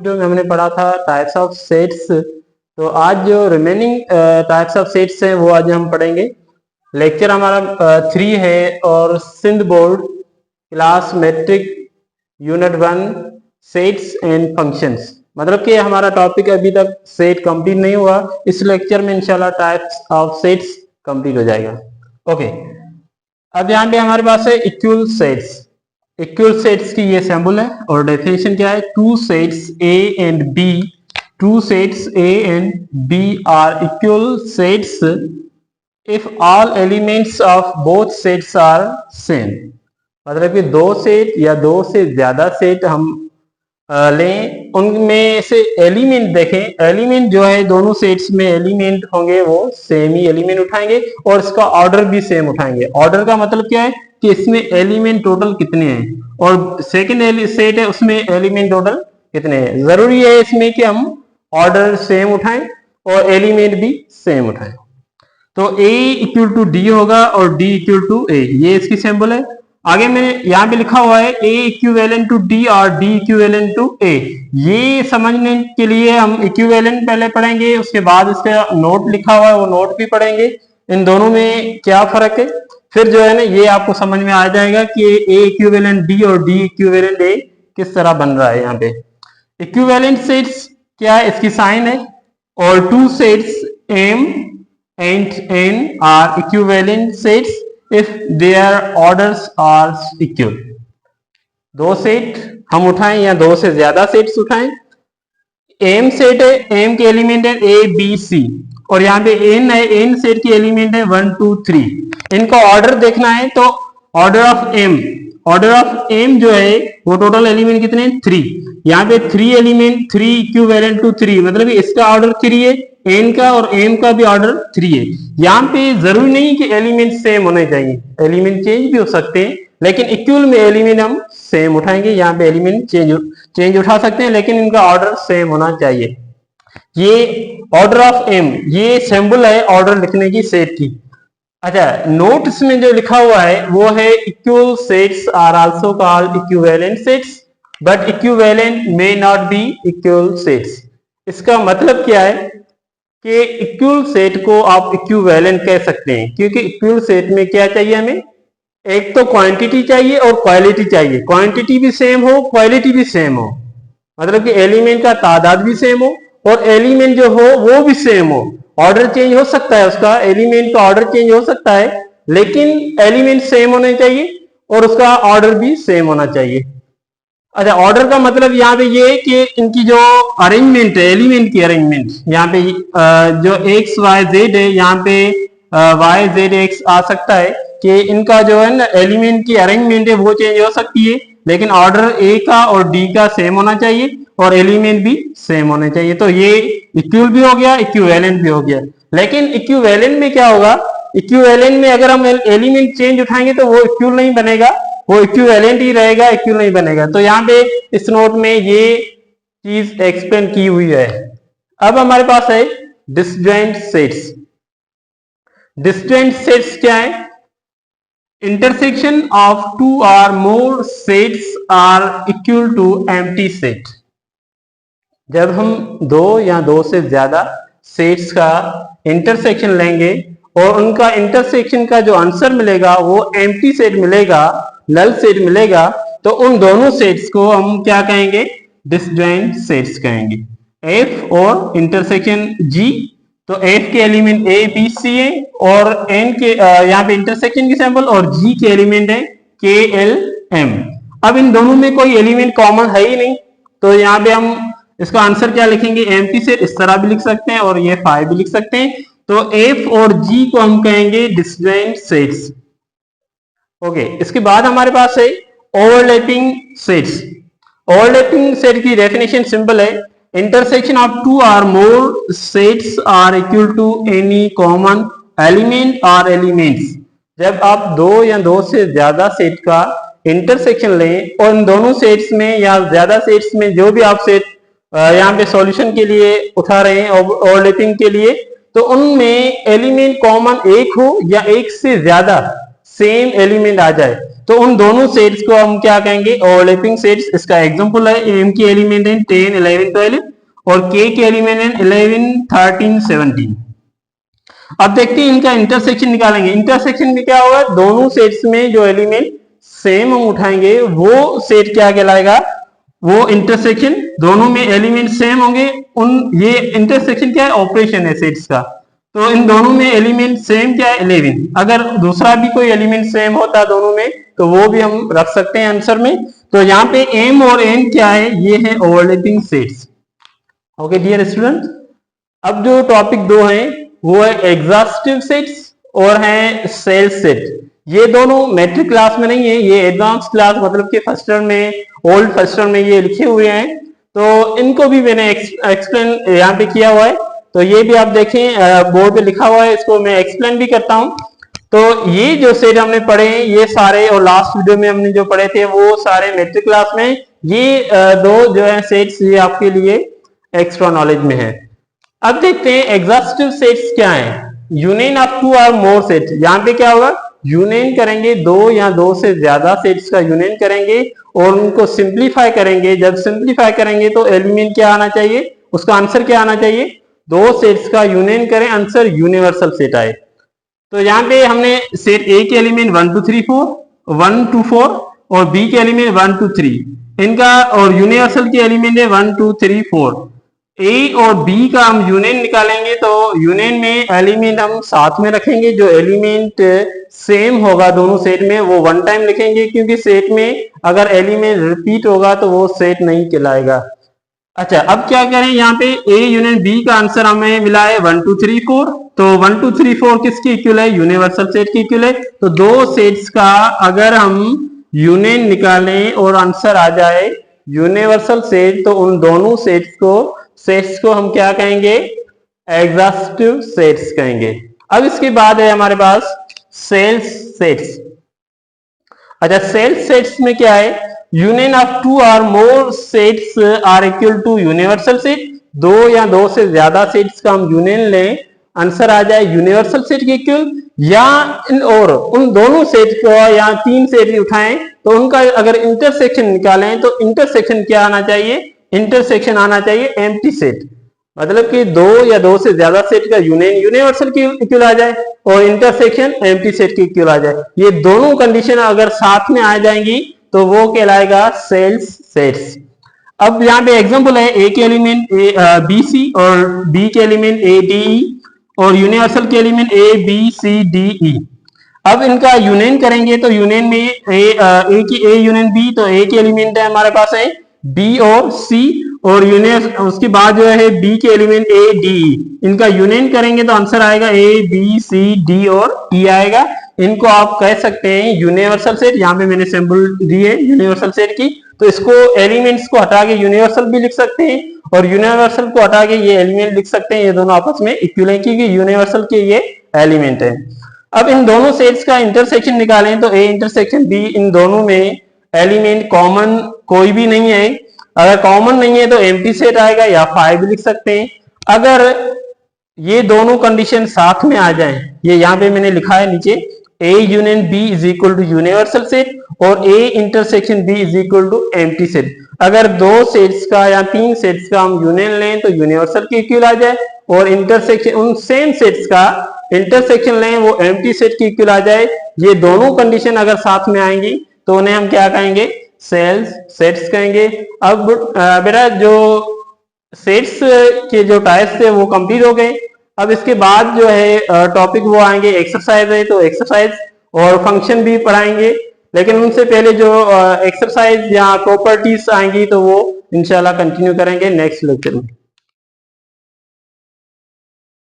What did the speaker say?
Video में हमने पढ़ा था टाइप्स ऑफ सेट्स। तो आज जो रिमेनिंग टाइप्स ऑफ सेट्स हैं वो आज हम पढ़ेंगे। लेक्चर हमारा 3 है और Sindh board class matric unit 1 sets and functions, मतलब कि हमारा टॉपिक अभी तक सेट कंप्लीट नहीं हुआ। इस लेक्चर में इंशाल्लाह टाइप्स ऑफ सेट्स कंप्लीट हो जाएगा। ओके, अब यहाँ पे हमारे पास है इक्वल सेट्स। इक्वल सेट्स की ये सिंबल है और डेफिनेशन क्या है, two sets A and B, two sets A and B are equal sets if all elements of both sets are same. मतलब कि दो सेट या दो से ज्यादा सेट हम लें, उनमें से एलिमेंट देखें, एलिमेंट जो है दोनों सेट्स में एलिमेंट होंगे वो सेम ही एलिमेंट उठाएंगे और इसका ऑर्डर भी सेम उठाएंगे। ऑर्डर का मतलब क्या है कि इसमें एलिमेंट टोटल कितने हैं और सेकंड सेट है उसमें एलिमेंट टोटल कितने हैं। जरूरी है इसमें कि हम ऑर्डर सेम उठाएं और एलिमेंट भी सेम उठाएं। तो A इक्वल टू डी होगा और D इक्वल टू ए, ये इसकी सिंबल है। आगे मैंने यहाँ पे लिखा हुआ है A इक्विवेलेंट टू D और D इक्विवेलेंट टू A। ये समझने के लिए हम इक्विवेलेंट पहले पढ़ेंगे, उसके बाद इसका नोट लिखा हुआ है वो नोट भी पढ़ेंगे, इन दोनों में क्या फर्क है। फिर जो है ना ये आपको समझ में आ जाएगा कि A इक्विवेलेंट D और D इक्विवेलेंट A किस तरह बन रहा है। यहाँ पे इक्विवेलेंट सेट्स क्या है, इसकी साइन है, और two sets M and n are equivalent sets if their orders are equal। दो सेट हम उठाएं या दो से ज्यादा सेट्स उठाएं। m सेट है, m के एलिमेंट है a b c और यहाँ पे n है, n सेट के एलिमेंट है 1 2 3। इनका ऑर्डर देखना है तो ऑर्डर ऑफ m जो है वो टोटल एलिमेंट कितने हैं 3। यहाँ पे 3 एलिमेंट 3 इक्विवेलेंट टू 3, मतलब इसका ऑर्डर 3 है, n का और m का भी ऑर्डर 3 है। यहाँ पे जरूरी नहीं कि एलिमेंट सेम होने चाहिए, एलिमेंट चेंज भी हो सकते हैं, लेकिन इक्वल में एलिमेंट हम सेम उठाएंगे। यहाँ पे एलिमेंट चेंज उठा सकते हैं लेकिन इनका ऑर्डर सेम होना चाहिए। ये ऑर्डर ऑफ m, ये सिंबल है ऑर्डर लिखने की सेट की। अच्छा, नोट्स में जो लिखा हुआ है वो है equal sets are also called equivalent sets but equivalent may not be equal sets. इसका मतलब क्या है कि इक्वल सेट को आप इक्विवेलेंट कह सकते हैं, क्योंकि इक्वल सेट में क्या चाहिए हमें, एक तो क्वांटिटी चाहिए और क्वालिटी चाहिए। क्वांटिटी भी सेम हो, क्वालिटी भी सेम हो, मतलब कि एलिमेंट का तादाद भी सेम हो और एलिमेंट जो हो वो भी सेम हो। ऑर्डर चेंज हो सकता है, उसका एलिमेंट का ऑर्डर चेंज हो सकता है, लेकिन एलिमेंट सेम होने चाहिए और उसका ऑर्डर भी सेम होना चाहिए। अच्छा, ऑर्डर का मतलब यहाँ पे ये है कि इनकी जो अरेंजमेंट है, एलिमेंट की अरेंजमेंट, यहाँ पे जो एक्स वाई जेड है, यहाँ पे वाई जेड एक्स आ सकता है कि इनका जो है ना एलिमेंट की अरेंजमेंट है वो चेंज हो सकती है, लेकिन ऑर्डर ए का और डी का सेम होना चाहिए और एलिमेंट भी सेम होने चाहिए। तो ये इक्वल भी हो गया, इक्विवेलेंट भी हो गया। लेकिन इक्विवेलेंट में क्या होगा, इक्विवेलेंट में अगर हम एलिमेंट चेंज उठाएंगे तो वो इक्वल नहीं बनेगा, वो इक्विवेलेंट ही रहेगा, इक्वल नहीं बनेगा। तो यहाँ पे इस नोट में ये चीज एक्सप्लेन की हुई है। अब हमारे पास है डिसजॉइंट सेट्स। डिसजॉइंट सेट्स क्या है, intersection of two or more sets are equal to empty set. जब हम दो या दो से ज्यादा सेट्स का इंटरसेक्शन लेंगे और उनका इंटरसेक्शन का जो आंसर मिलेगा वो एम्प्टी सेट मिलेगा, नल सेट मिलेगा, तो उन दोनों सेट्स को हम क्या कहेंगे, डिसजॉइंट सेट्स कहेंगे। F और इंटरसेक्शन G, तो F के एलिमेंट A B C है और N के यहाँ पे इंटरसेक्शन की सैंपल और G के एलिमेंट है K L M। अब इन दोनों में कोई एलिमेंट कॉमन है ही नहीं, तो यहाँ पे हम इसका आंसर क्या लिखेंगे, एम्प्टी सेट। इस तरह भी लिख सकते हैं और ये 5 भी लिख सकते हैं। तो F और G को हम कहेंगे डिसजॉइंट सेट्स। ओके, इसके बाद हमारे पास है ओवरलैपिंग सेट्स। ओवरलैपिंग सेट की डेफिनेशन सिंपल है, intersection of two or more sets are equal to any common element or elements. जब आप दो या दो से ज्यादा सेट का इंटरसेक्शन लें और इन दोनों सेट्स में या ज्यादा सेट्स में जो भी आप सेट यहाँ पे सॉल्यूशन के लिए उठा रहे हैं ओवरलैपिंग के लिए, तो उनमें एलिमेंट कॉमन एक हो या एक से ज्यादा सेम एलिमेंट आ जाए, तो उन दोनों सेट्स को हम क्या कहेंगे, ओवरलैपिंग सेट्स। इसका एग्जांपल है एम के एलिमेंट है 10, 11, 12 और के एलिमेंट है 11, 13, 17। अब देखते हैं इनका इंटरसेक्शन निकालेंगे। इंटरसेक्शन में क्या होगा, दोनों सेट्स में जो एलिमेंट सेम हम उठाएंगे वो सेट क्या कहलाएगा, वो इंटरसेक्शन। दोनों में एलिमेंट सेम होंगे, उन ये इंटरसेक्शन क्या है, ऑपरेशन है सेट्स का। तो इन दोनों में एलिमेंट सेम क्या है, 11। अगर दूसरा भी कोई एलिमेंट सेम होता दोनों में तो वो भी हम रख सकते हैं आंसर में। तो यहाँ पे एम और एन क्या है, ये है overlapping sets. Okay dear student, अब जो टॉपिक 2 है वो है एग्जॉस्टिव सेट्स और है सेल्स सेट। ये दोनों मैट्रिक क्लास में नहीं है, ये एडवांस क्लास मतलब कि फर्स्ट टर्म में, ओल्ड फर्स्ट टर्म में ये लिखे हुए हैं। तो इनको भी मैंने एक्सप्लेन यहाँ पे किया हुआ है। तो ये भी आप देखें बोर्ड पे लिखा हुआ है, इसको मैं एक्सप्लेन भी करता हूँ। तो ये जो सेट हमने पढ़े हैं ये सारे, और लास्ट वीडियो में हमने जो पढ़े थे वो सारे मैट्रिक क्लास में। ये दो जो है सेट्स ये आपके लिए एक्स्ट्रा नॉलेज में है। अब देखते हैं एग्जॉस्टिव सेट्स क्या है। Union of 2 or more sets, यहाँ पे क्या होगा, यूनियन करेंगे, 2 या 2 से ज्यादा सेट्स का यूनियन करेंगे और उनको सिंप्लीफाई करेंगे। जब सिंप्लीफाई करेंगे तो एलिमेंट क्या आना चाहिए, उसका आंसर क्या आना चाहिए, 2 सेट्स का यूनियन करें, आंसर यूनिवर्सल सेट आए। तो यहाँ पे हमने सेट ए के एलिमेंट 1 2 3 4 1 2 4 और बी के एलिमेंट 1 2 3 इनका, और यूनिवर्सल के एलिमेंट है 1 2 3 4। ए और बी का हम यूनियन निकालेंगे तो यूनियन में एलिमेंट हम साथ में रखेंगे। जो एलिमेंट सेम होगा दोनों सेट में वो 1 टाइम लिखेंगे, क्योंकि सेट में अगर एलिमेंट रिपीट होगा तो वो सेट नहीं कहलाएगा। अच्छा, अब क्या करें, यहाँ पे ए यूनियन बी का आंसर हमें मिला है 1 2 3 4। तो 1 2 3 4 किसकी इक्वल है, यूनिवर्सल सेट की इक्वल है। तो दो सेट्स का अगर हम यूनियन निकालें और आंसर आ जाए यूनिवर्सल सेट, तो उन दोनों सेट्स को हम क्या कहेंगे, एग्जॉस्टिव सेट्स कहेंगे। अब इसके बाद है हमारे पास सेल्स सेट्स। अच्छा, सेल्स सेट्स में क्या है, union of 2 or more sets are equal to universal set. 2 या 2 से ज्यादा सेट्स का हम यूनियन लें, आंसर आ जाए यूनिवर्सल सेट के इक्वल। या और उन दोनों सेट को या 3 सेट उठाएं तो उनका अगर इंटरसेक्शन निकालें तो इंटरसेक्शन क्या आना चाहिए, इंटरसेक्शन आना चाहिए एम्प्टी सेट। मतलब कि 2 या 2 से ज्यादा सेट का यूनियन यूनिवर्सल के इक्वल आ जाए और इंटरसेक्शन एम्प्टी सेट के इक्वल आ जाए। ये दोनों कंडीशन अगर साथ में आ जाएंगी तो वो कहलाएगा सेल्स सेट्स। अब यहाँ पे एग्जांपल है, ए के एलिमेंट बी सी और बी के एलिमेंट ए डी ई और यूनिवर्सल के element A B C D E. अब इनका यूनियन करेंगे तो यूनियन में ए की ए यूनियन बी, तो ए के एलिमेंट है हमारे पास है बी और सी, और यूनियन उसके बाद जो है बी के एलिमेंट ए डी ई। इनका यूनियन करेंगे तो आंसर आएगा ए बी सी डी और ई आएगा। इनको आप कह सकते हैं यूनिवर्सल सेट। यहाँ पे मैंने सिंबल दी है यूनिवर्सल सेट की, तो इसको एलिमेंट्स को हटा के यूनिवर्सल भी लिख सकते हैं और यूनिवर्सल को हटा के ये एलिमेंट लिख सकते हैं। ये दोनों आपस में इक्वल हैं क्योंकि यूनिवर्सल के ये एलिमेंट है। अब इन दोनों सेट्स का इंटरसेक्शन निकालें तो ए इंटरसेक्शन बी, इन दोनों में एलिमेंट कॉमन कोई भी नहीं है। अगर कॉमन नहीं है तो एम्प्टी सेट आएगा या 5 लिख सकते हैं। अगर ये दोनों कंडीशन साथ में आ जाएं, ये यहाँ पे मैंने लिखा है नीचे, A union B is equal to universal set और A intersection B is equal to empty set. अगर 2 सेट्स का या 3 सेट्स का हम यूनियन लें तो यूनिवर्सल के इक्वल आ जाए, और इंटरसेक्शन उन सेम सेट्स का इंटरसेक्शन लें वो एम्प्टी सेट के इक्वल आ जाए। ये दोनों कंडीशन अगर साथ में आएंगी तो उन्हें हम क्या कहेंगे, सेल्स सेट्स कहेंगे। अब बेटा जो सेट्स के जो टाइप्स थे वो कंप्लीट हो गए। अब इसके बाद जो है टॉपिक वो आएंगे एक्सरसाइज है, तो एक्सरसाइज और फंक्शन भी पढ़ाएंगे, लेकिन उनसे पहले जो एक्सरसाइज या प्रॉपर्टीज आएंगी तो वो इंशाल्लाह कंटिन्यू करेंगे नेक्स्ट लेक्चर में।